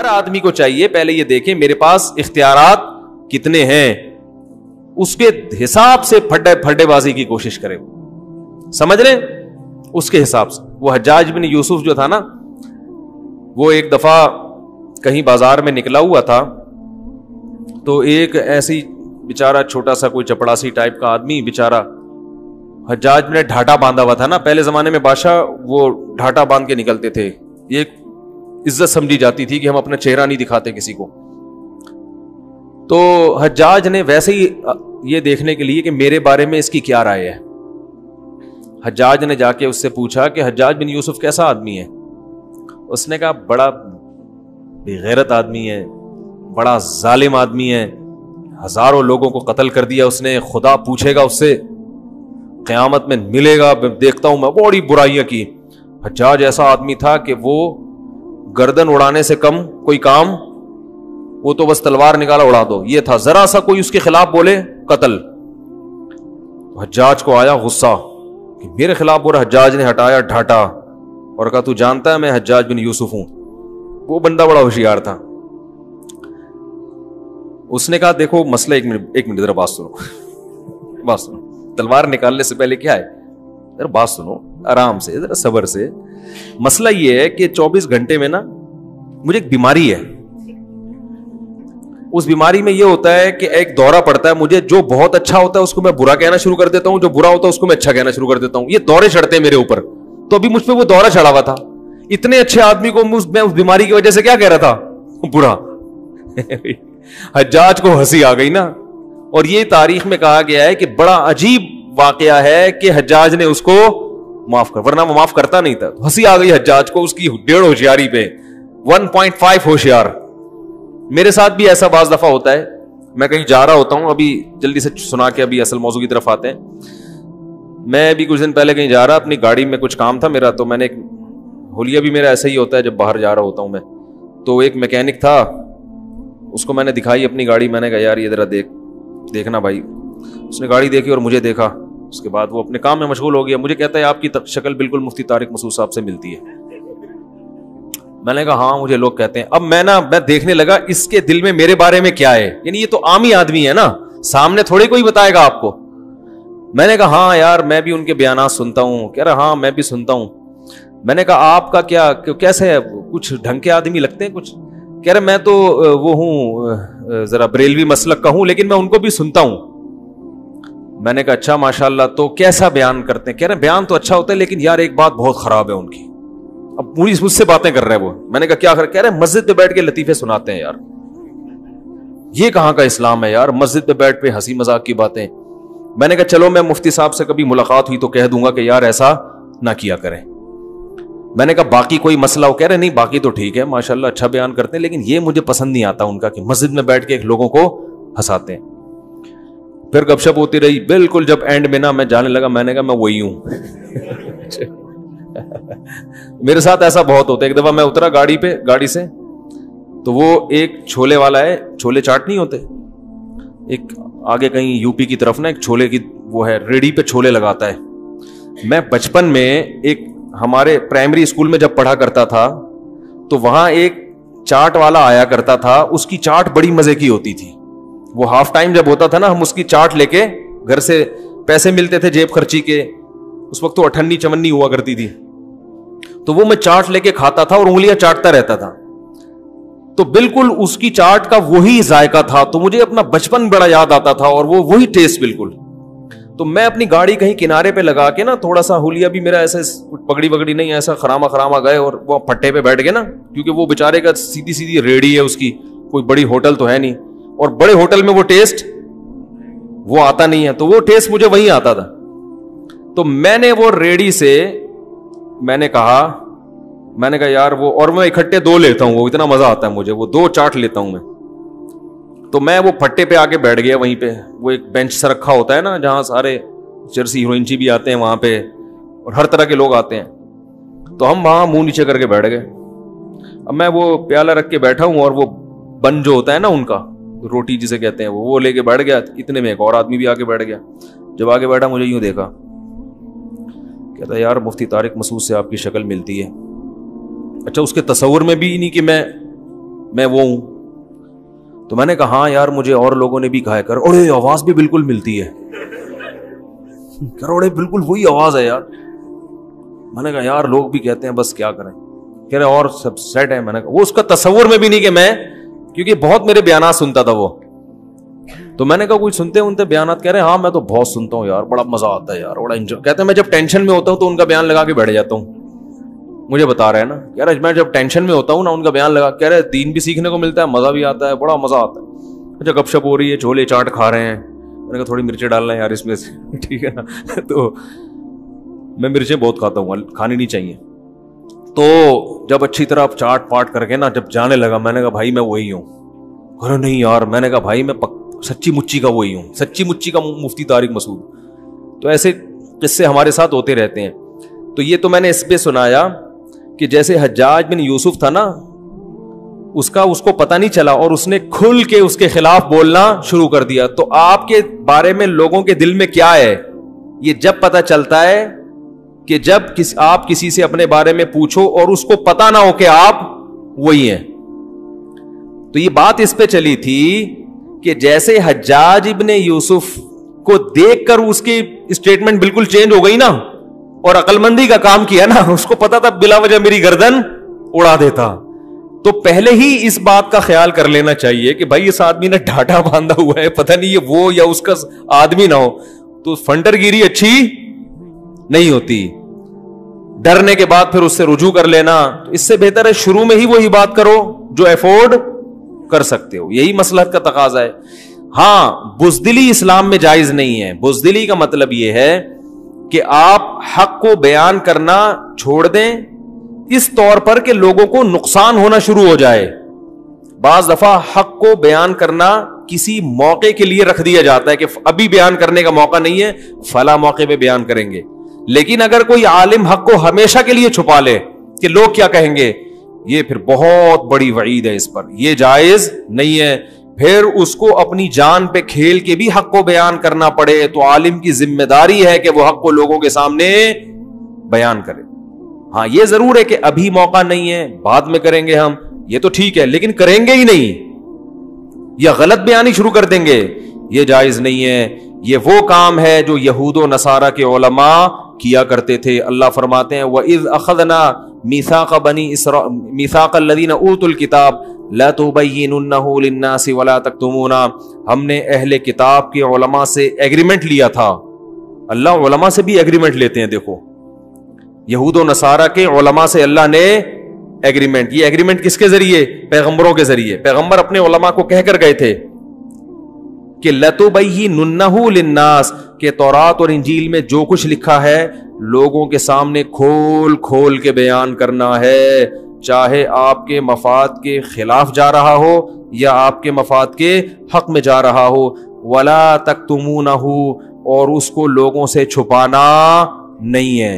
آدمی کو چاہیے پہلے یہ دیکھیں میرے پاس اختیارات کتنے ہیں, اس کے حساب سے پھڈے بازی کی کوشش کرے, سمجھ رہے اس کے حساب سے. وہ حجاج بن یوسف جو تھا نا, وہ ایک دفعہ کہیں بازار میں نکلا ہوا تھا, تو ایک ایسی بیچارہ چھوٹا سا کوئی چپڑاسی ٹائپ کا آدمی بیچارہ, حجاج نے ڈھاٹا باندھا ہوا تھا نا, پہلے زمانے میں بادشاہ وہ ڈھاٹا باندھ کے نکلتے تھے, یہ عزت سمجھی جاتی تھی کہ ہم اپنا چہرہ نہیں دکھاتے کسی کو. تو حجاج نے ویسے ہی یہ دیکھنے کے لیے کہ میرے بارے میں اس کی کیا رائے ہے, حجاج نے جا کے اس سے پوچھا کہ حجاج بن یوسف کیسا آدمی ہے. اس نے کہا بڑا بے غیرت آدمی ہے, بڑا ظالم آدمی ہے, ہزاروں لوگوں کو قتل کر دیا اس نے, خدا پوچھے گا اس سے قیامت میں ملے گا, دیکھتا ہوں میں بڑی برائیاں کی. حجاج ایسا آدمی تھا کہ وہ گردن اڑانے سے کم کوئی کام, وہ تو بس تلوار نکالا اڑا دو, یہ تھا. ذرا سا کوئی اس کے خلاف بولے قتل. حجاج کو آیا غصہ کہ میرے خلاف بول رہا. حجاج نے ہٹایا ڈھاٹا اور کہا تو جانتا ہے میں حجاج بن یوسف ہوں. وہ بندہ بڑا ہوشیار تھا. اس نے کہا دیکھو مسئلہ, ایک منٹ ذرا بات سنو, تلوار نکالنے سے پہلے کیا ہے, ذرا بات سنو آرام سے, ذرا صبر سے. مسئلہ یہ ہے کہ 24 گھنٹے میں نا مجھے ایک بیماری ہے, اس بیماری میں یہ ہوتا ہے کہ ایک دورہ پڑتا ہے مجھے, جو بہت اچھا ہوتا ہے اس کو میں برا کہنا شروع کر دیتا ہوں, جو برا ہوتا ہے اس کو میں اچھا کہنا شروع کر دیتا ہوں. یہ دورے چڑھتے ہیں میرے اوپر. تو ابھی مجھ پہ وہ دورہ چڑھا ہوا تھا, اتنے اچھے آدمی کو میں اس بیماری کی وجہ سے کیا کہہ رہا تھا, برا. حجاج کو ہنسی آ گئی نا. اور یہ تاریخ میں کہا گیا ہے کہ بڑا عجیب واقعہ ہے کہ حجاج نے اس کو معاف کر, ورنہ وہ معاف کرتا نہیں تھا. ہنسی آ گئی حجاج کو اس کی 1.5 ہوشیاری پہ, 1.5 ہوشیار. میرے ساتھ بھی ایسا بعض دفعہ ہوتا ہے, میں کہیں جا رہا ہوتا ہوں, ابھی جلدی سے سنا کے ابھی اصل موضوع کی طرف آتے ہیں. میں بھی کچھ دن پہلے کہیں جا رہا, اپنی گاڑی میں کچھ کام تھا میرا, تو میں نے ایک ہولیا بھی میرا ایسا ہی ہوتا ہے جب باہر جا رہا ہوتا ہوں میں, تو ایک میکینک تھا, اس کو میں نے دکھائی اپنی گاڑی, میں نے کہا یار یہ ذرا دیکھنا بھائی. اس نے گاڑی دیکھی اور مجھے دیکھا, اس کے بعد وہ اپنے کام میں مشغول ہو گیا. مجھے کہتا ہے آپ کی شکل بالکل مفتی طارق مسعود صاحب سے ملتی ہے. میں نے کہا ہاں مجھے لوگ کہتے ہیں. اب میں دیکھنے لگا اس کے دل میں میرے بارے میں کیا ہے, یعنی یہ تو عام ہی آدمی ہے نا, سامنے تھوڑے کوئی بتائے گا آپ کو. میں نے کہا ہاں یار میں بھی ان کے بیانات سنتا ہوں. کہہ رہا ہاں میں بھی سنتا ہوں. میں نے کہا آپ کا کیا کیسے ہے, کچھ ڈھنگ کے آدمی لگتے ہیں کچھ. کہہ رہے میں تو وہ ہوں ذرا بریلوی مسلک کا ہوں, لیکن میں ان کو بھی سنتا ہوں. میں نے کہا اچھا ماشاءاللہ, تو کیسا بیان کرتے ہیں. کہہ رہے بیان تو اچھا ہوتا ہے لیکن یار ایک بات بہت خراب ہے ان کی. اب پوری مجھ سے باتیں کر رہے ہیں وہ. میں نے کہا کیا کہہ رہے مسجد پہ بیٹھ کے لطیفے سناتے ہیں. یار یہ کہاں کا اسلام ہے یار, مسجد پہ بیٹھ پہ ہنسی مذاق کی باتیں. میں نے کہا چلو میں مفتی صاحب سے کبھی ملاقات ہوئی تو کہہ دوں گا کہ یار ایسا نہ کیا کریں. میں نے کہا باقی کوئی مسئلہ ہو. کہہ رہے نہیں باقی تو ٹھیک ہے ماشاءاللہ اچھا بیان کرتے ہیں, لیکن یہ مجھے پسند نہیں آتا ان کا کہ مسجد میں بیٹھ کے ایک لوگوں کو ہنساتے ہیں. پھر گپ شپ ہوتی رہی. بالکل جب اینڈ میں نا میں جانے لگا, میں نے کہا میں وہی ہوں. میرے ساتھ ایسا بہت ہوتا ہے. ایک دفعہ میں اترا گاڑی سے, تو وہ ایک چھولے والا ہے, چھولے چاٹ نہیں ہوتے, ایک آگے کہیں یو پی کی طرف نا ایک چھولے کی وہ ہے, ریڑھی پہ چھولے لگاتا ہے. میں بچپن میں ایک ہمارے پرائمری اسکول میں جب پڑھا کرتا تھا تو وہاں ایک چاٹ والا آیا کرتا تھا, اس کی چاٹ بڑی مزے کی ہوتی تھی. وہ ہاف ٹائم جب ہوتا تھا نا, ہم اس کی چاٹ لے کے گھر سے, پیسے ملتے تھے جیب خرچی کے, اس وقت تو 98 ہوا کرتی تھی, تو وہ میں چاٹ لے کے کھاتا تھا اور انگلیاں چاٹتا رہتا تھا. تو بالکل اس کی چاٹ کا وہی ذائقہ تھا, تو مجھے اپنا بچپن بڑا یاد آتا تھا اور وہ وہی ٹیسٹ بالکل. تو میں اپنی گاڑی کہیں کنارے پہ لگا کے نا, تھوڑا سا ہولیا بھی میرا ایسا پگڑی وگڑی نہیں, ایسا خراما گئے اور وہ پٹے پہ بیٹھ گئے نا, کیونکہ وہ بیچارے کا سیدھی ریڑھی ہے اس کی, کوئی بڑی ہوٹل تو ہے نہیں, اور بڑے ہوٹل میں وہ ٹیسٹ وہ آتا نہیں ہے, تو وہ ٹیسٹ مجھے وہیں آتا تھا. تو میں نے وہ ریڑھی سے میں نے کہا یار وہ, اور میں اکٹھے 2 لیتا ہوں, وہ اتنا مزہ آتا ہے مجھے, وہ 2 چاٹ لیتا ہوں میں. تو میں وہ پھٹے پہ آ کے بیٹھ گیا وہیں پہ. وہ ایک بینچ سا رکھا ہوتا ہے نا جہاں سارے جرسی ہیروئنچی بھی آتے ہیں وہاں پہ, اور ہر طرح کے لوگ آتے ہیں. تو ہم وہاں منہ نیچے کر کے بیٹھ گئے. اب میں وہ پیالہ رکھ کے بیٹھا ہوں, اور وہ بن جو ہوتا ہے نا ان کا, روٹی جسے کہتے ہیں, وہ لے کے بیٹھ گیا. اتنے میں ایک اور آدمی بھی آ کے بیٹھ گیا. جب آگے بیٹھا مجھے یوں دیکھا, کہتا یار مفتی طارق مسعود سے آپ کی شکل ملتی ہے. اچھا اس کے تصور میں بھی نہیں کہ میں میں وہ ہوں. تو میں نے کہا ہاں یار مجھے اور لوگوں نے بھی کہا ہے, کر اوڑے آواز بھی بالکل ملتی ہے, کر اوڑے بالکل وہی آواز ہے یار. میں نے کہا یار لوگ بھی کہتے ہیں بس کیا کریں, کہہ رہے اور سب سیٹ ہے. میں نے کہا وہ اس کا تصور میں بھی نہیں کہ میں, کیونکہ بہت میرے بیانات سنتا تھا وہ, تو میں نے کہا کوئی سنتے انتے بیانات, کہہ رہے ہاں میں تو بہت سنتا ہوں یار, بڑا مزہ آتا ہے یار, بڑا انجوائے. کہتے ہیں میں جب ٹینشن میں ہوتا ہوں تو ان کا بیان لگا کے بیٹھ جاتا ہوں. مجھے بتا رہے ہیں نا, کہہ رہے میں جب ٹینشن میں ہوتا ہوں نا ان کا بیان لگا, کہہ رہے دین بھی سیکھنے کو ملتا ہے, مزہ بھی آتا ہے, بڑا مزہ آتا ہے. اچھا گپ شپ ہو رہی ہے, چھولے چاٹ کھا رہے ہیں, میں نے کہا تھوڑی مرچیں ڈالنا ہے یار اس میں سے, ٹھیک ہے نا. تو میں مرچیں بہت کھاتا ہوں, کھانی نہیں چاہیے. تو جب اچھی طرح چاٹ پاٹ کر کے نا جب جانے لگا, میں نے کہا بھائی میں وہی ہوں. ارے نہیں یار, میں نے کہا بھائی میں سچی مچی کا وہی ہوں, سچی مچی کا مفتی طارق مسعود. تو ایسے قصے ہمارے ساتھ ہوتے رہتے ہیں. تو یہ تو میں نے اس پہ سنایا کہ جیسے حجاج بن یوسف تھا نا, اس کو پتہ نہیں چلا اور اس نے کھل کے اس کے خلاف بولنا شروع کر دیا. تو آپ کے بارے میں لوگوں کے دل میں کیا ہے یہ جب پتہ چلتا ہے کہ جب آپ کسی سے اپنے بارے میں پوچھو اور اس کو پتہ نہ ہو کہ آپ وہی ہیں. تو یہ بات اس پہ چلی تھی کہ جیسے حجاج ابن یوسف کو دیکھ کر اس کی اسٹیٹمنٹ بالکل چینج ہو گئی نا, اور عقل مندی کا کام کیا نا, اس کو پتا تھا بلا وجہ میری گردن اڑا دیتا. تو پہلے ہی اس بات کا خیال کر لینا چاہیے کہ بھائی اس آدمی نے ڈھاٹا باندھا ہوا ہے, پتہ نہیں یہ وہ یا اس کا آدمی نہ ہو, تو فنٹر گیری اچھی نہیں ہوتی. ڈرنے کے بعد پھر اس سے رجوع کر لینا, اس سے بہتر ہے شروع میں ہی وہی بات کرو جو افورڈ کر سکتے ہو. یہی مصلحت کا تقاضا ہے. ہاں بزدلی اسلام میں جائز نہیں ہے. بزدلی کا مطلب یہ ہے کہ آپ حق کو بیان کرنا چھوڑ دیں اس طور پر کہ لوگوں کو نقصان ہونا شروع ہو جائے. بعض دفعہ حق کو بیان کرنا کسی موقع کے لیے رکھ دیا جاتا ہے کہ ابھی بیان کرنے کا موقع نہیں ہے, فلاں موقع پہ بیان کریں گے. لیکن اگر کوئی عالم حق کو ہمیشہ کے لیے چھپا لے کہ لوگ کیا کہیں گے, یہ پھر بہت بڑی وعید ہے اس پر, یہ جائز نہیں ہے. پھر اس کو اپنی جان پہ کھیل کے بھی حق کو بیان کرنا پڑے تو عالم کی ذمہ داری ہے کہ وہ حق کو لوگوں کے سامنے بیان کرے. ہاں یہ ضرور ہے کہ ابھی موقع نہیں ہے, بعد میں کریں گے ہم, یہ تو ٹھیک ہے, لیکن کریں گے ہی نہیں یا غلط بیانی شروع کر دیں گے, یہ جائز نہیں ہے. یہ وہ کام ہے جو یہود و نصارہ کے علماء کیا کرتے تھے. اللہ فرماتے ہیں وَإِذْ أَخَذْنَا مِيثَاقَ بَنِي إِسْرَائِيلَ مِيثَاقَ الَّذِينَ أُوتُوا الْكِتَابَ لَا تُبَيِّنُنَّهُ لِلنَّاسِ وَلَا تَكْتُمُونَهُ. ہم نے اہل کتاب کے علماء سے ایگریمنٹ لیا تھا. اللہ علماء سے بھی ایگریمنٹ لیتے ہیں. دیکھو یہود و نصارہ کے علماء سے اللہ نے ایگریمنٹ, یہ ایگریمنٹ کس کے ذریعے؟ پیغمبروں کے ذریعے. پیغمبر اپنے علماء کو کہہ کر گئے تھے کہ لَتُبَيِّنُنَّهُ لِلنَّاسِ, کہ تورات اور انجیل میں جو کچھ لکھا ہے لوگوں کے سامنے کھول کھول کے بیان کرنا ہے, چاہے آپ کے مفاد کے خلاف جا رہا ہو یا آپ کے مفاد کے حق میں جا رہا ہو. وَلَا تَكْتُمُونَهُ, اور اس کو لوگوں سے چھپانا نہیں ہے.